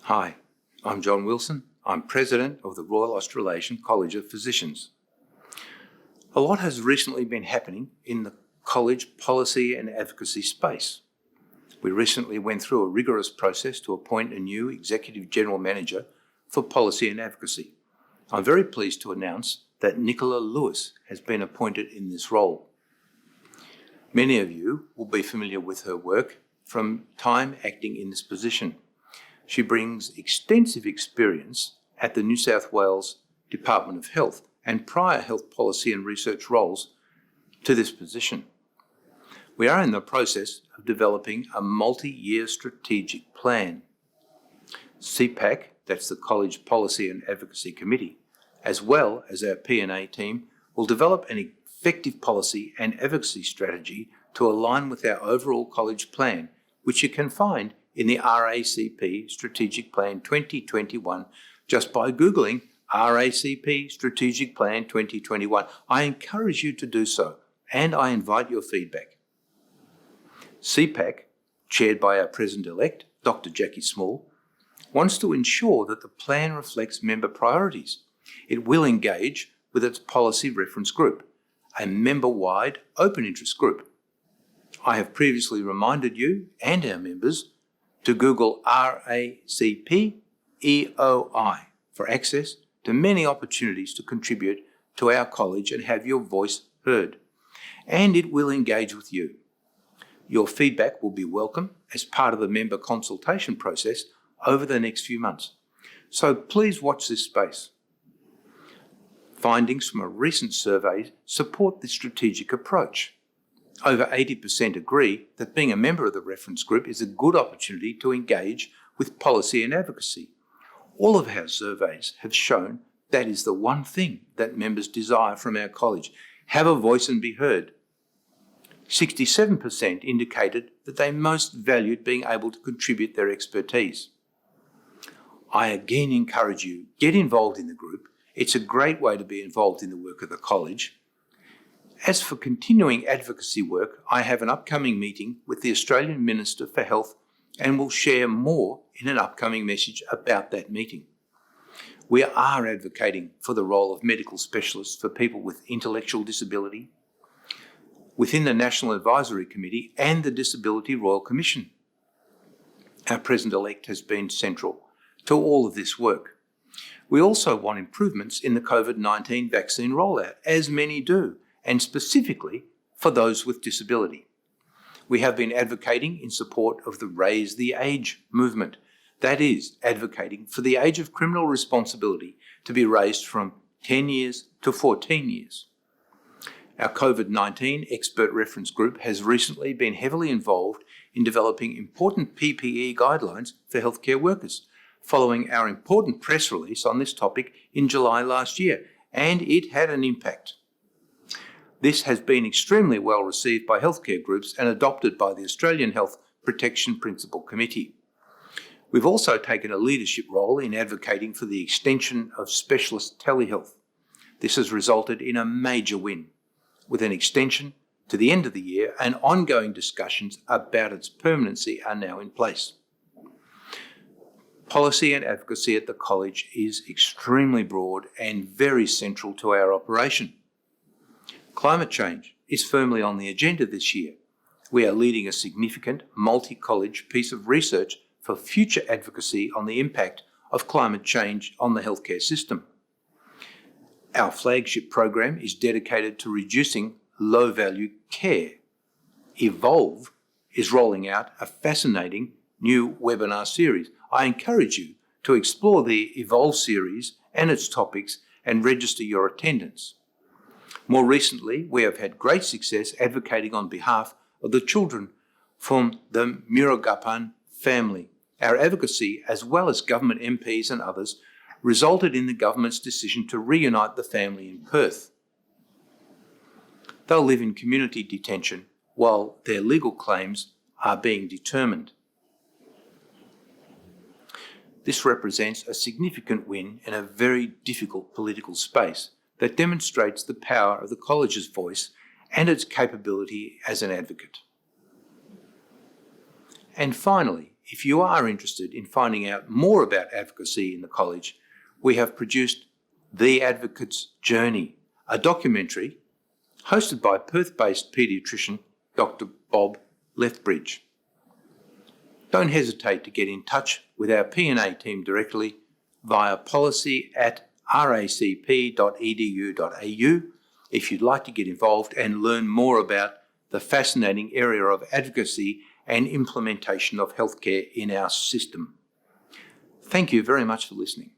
Hi, I'm John Wilson. I'm President of the Royal Australasian College of Physicians. A lot has recently been happening in the college policy and advocacy space. We recently went through a rigorous process to appoint a new Executive General Manager for Policy and Advocacy. I'm very pleased to announce that Nicola Lewis has been appointed in this role. Many of you will be familiar with her work from time acting in this position. She brings extensive experience at the New South Wales Department of Health and prior health policy and research roles to this position. We are in the process of developing a multi-year strategic plan. CPAC, that's the College Policy and Advocacy Committee, as well as our P&A team, will develop an effective policy and advocacy strategy to align with our overall college plan, which you can find in the RACP Strategic Plan 2021 just by Googling RACP Strategic Plan 2021. I encourage you to do so, and I invite your feedback. CPAC, chaired by our President-elect, Dr. Jackie Small, wants to ensure that the plan reflects member priorities. It will engage with its policy reference group, a member-wide open interest group. I have previously reminded you and our members to Google RACP EOI for access to many opportunities to contribute to our college and have your voice heard. And it will engage with you. Your feedback will be welcome as part of the member consultation process over the next few months. So please watch this space. Findings from a recent survey support this strategic approach. Over 80% agree that being a member of the reference group is a good opportunity to engage with policy and advocacy. All of our surveys have shown that is the one thing that members desire from our college: have a voice and be heard. 67% indicated that they most valued being able to contribute their expertise. I again encourage you, get involved in the group. It's a great way to be involved in the work of the college. As for continuing advocacy work, I have an upcoming meeting with the Australian Minister for Health and will share more in an upcoming message about that meeting. We are advocating for the role of medical specialists for people with intellectual disability within the National Advisory Committee and the Disability Royal Commission. Our President-elect has been central to all of this work. We also want improvements in the COVID-19 vaccine rollout, as many do, and specifically for those with disability. We have been advocating in support of the Raise the Age movement. That is, advocating for the age of criminal responsibility to be raised from 10 years to 14 years. Our COVID-19 expert reference group has recently been heavily involved in developing important PPE guidelines for healthcare workers, following our important press release on this topic in July last year, and it had an impact. This has been extremely well received by healthcare groups and adopted by the Australian Health Protection Principle Committee. We've also taken a leadership role in advocating for the extension of specialist telehealth. This has resulted in a major win, with an extension to the end of the year, and ongoing discussions about its permanency are now in place. Policy and advocacy at the college is extremely broad and very central to our operation. Climate change is firmly on the agenda this year. We are leading a significant multi-college piece of research for future advocacy on the impact of climate change on the healthcare system. Our flagship program is dedicated to reducing low-value care. Evolve is rolling out a fascinating new webinar series. I encourage you to explore the Evolve series and its topics and register your attendance. More recently, we have had great success advocating on behalf of the children from the Murugapan family. Our advocacy, as well as government MPs and others, resulted in the government's decision to reunite the family in Perth. They'll live in community detention while their legal claims are being determined. This represents a significant win in a very difficult political space that demonstrates the power of the college's voice and its capability as an advocate. And finally, if you are interested in finding out more about advocacy in the college, we have produced The Advocate's Journey, a documentary hosted by Perth-based paediatrician Dr. Bob Lethbridge. Don't hesitate to get in touch with our P&A team directly via policy@racp.edu.au if you'd like to get involved and learn more about the fascinating area of advocacy and implementation of healthcare in our system. Thank you very much for listening.